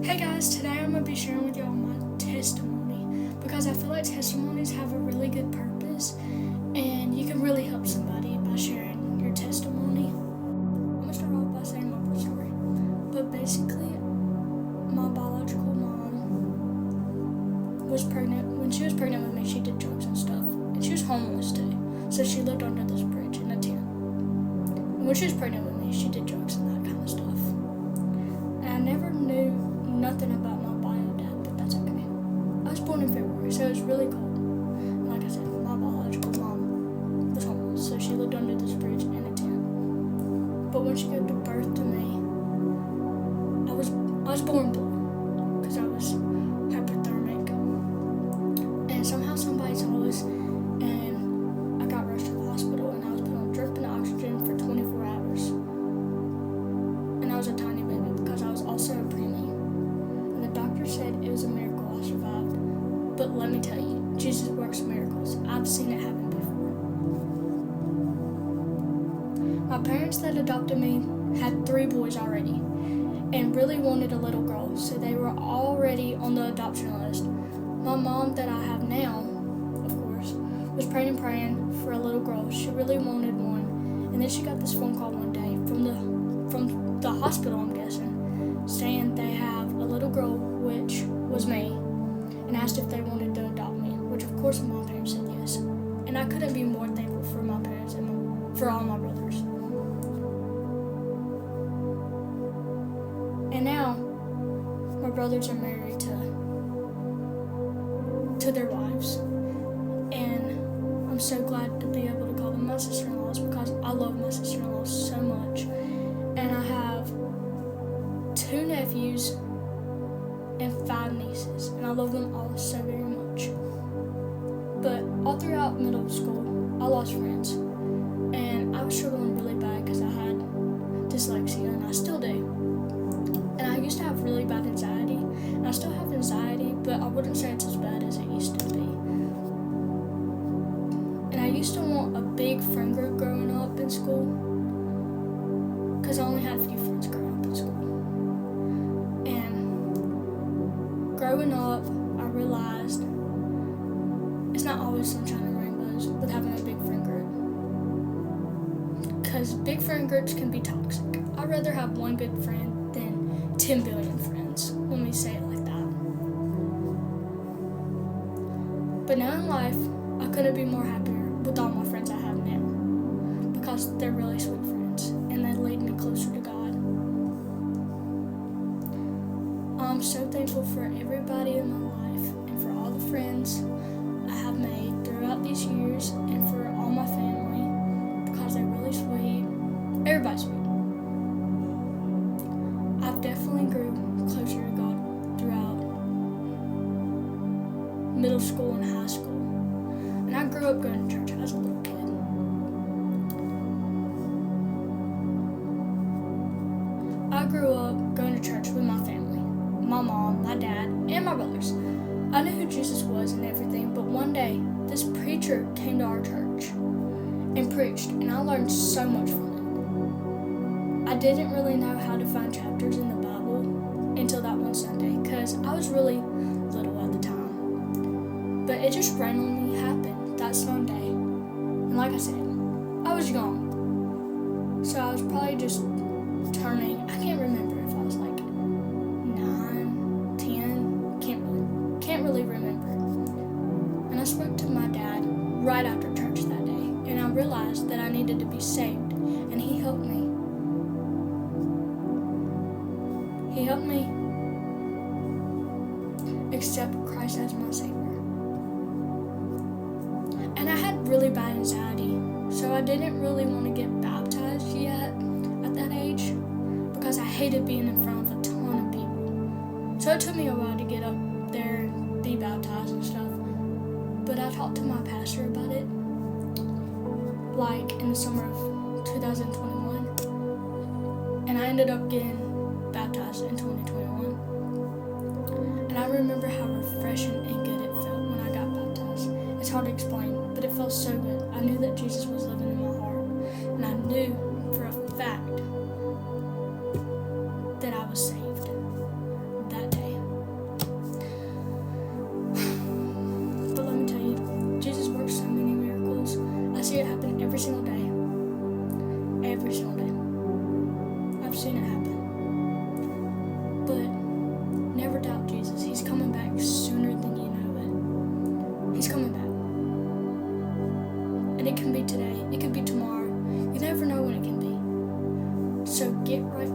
Hey guys, today I'm going to be sharing with y'all my testimony because I feel like testimonies have a really good purpose and you can really help somebody by sharing your testimony. I'm going to start off by saying my birth story. But basically, my biological mom was pregnant. When she was pregnant with me, she did drugs and stuff. And she was homeless too. So she lived under this bridge in a tent. And when she was pregnant with me, she did drugs and that kind of stuff. And I never knew nothing about my bio dad, but that's okay. I was born in February, so it was really cold. And like I said, my biological mom was homeless, so she lived under this bridge in a tent. But when she gave birth to me, I was born blue because I was hypothermic. And somehow somebody saw us, and I got rushed to the hospital, and I was put on dripping oxygen for 24 hours. And I was a tiny baby because I was also a preemie. And the doctor said it was a miracle I survived. But let me tell you, Jesus works miracles. I've seen it happen before. My parents that adopted me had 3 boys already and really wanted a little girl, so they were already on the adoption list. My mom that I have now, of course, was praying for a little girl. She really wanted one. And then she got this phone call one day from the hospital, I'm guessing, saying they have a little girl, which was me, and asked if they wanted to adopt me, which of course my parents said yes. And I couldn't be more thankful for my parents and for all my brothers. And now, my brothers are married to their wives. And I'm so glad to be able to call them my sister-in-laws because I love my sister-in-laws so much. And I have 2 nephews and 5 nieces. And I love them all so very much. But all throughout middle school, I lost friends. And I was struggling really bad because I had dyslexia, and I still do. And I used to have really bad anxiety, and I still have anxiety, but I wouldn't say it's as bad as it used to be. And I used to want a big friend group growing up in school, because I only had a few friends growing up in school. And growing up, I realized it's not always sunshine and rainbows with having a big friend group, because big friend groups can be toxic. I'd rather have one good friend than 10 billion friends. Let me say it like that. But now in life, I couldn't be more happier with all my friends I have now, because they're really sweet friends and they lead me closer to God. I'm so thankful for everybody in my life and for all the friends I have made throughout these years and for all my family, because they're really sweet. Everybody's sweet. I've definitely grew closer to God throughout middle school and high school. And I grew up going to church as a little kid. I grew up going to church with my family, my mom, my dad, and my brothers. I knew who Jesus was and everything, but one day, this preacher came to our church and preached, and I learned so much from it. I didn't really know how to find chapters in the Bible until that one Sunday, because I was really little at the time. But it just randomly happened that Sunday. And like I said, I was young. So I was probably just turning, I can't remember if I was like 9, 10, can't really remember. And I spoke to my dad right after church that day, and I realized that I needed to be saved, and he helped me. He helped me accept Christ as my Savior. And I had really bad anxiety, so I didn't really want to get baptized yet at that age because I hated being in front of a ton of people. So it took me a while to get up there and be baptized and stuff. But I talked to my pastor about it, like in the summer of 2021, and I ended up getting baptized in 2021. And I remember how refreshing and good it felt when I got baptized. It's hard to explain, but it felt so good. I knew that Jesus was living in my heart, and I knew for a fact that I was saved that day. it happen every single day. Every single day. I've seen it happen. But never doubt Jesus. He's coming back sooner than you know it. He's coming back. And it can be today. It could be tomorrow. You never know when it can be. So get right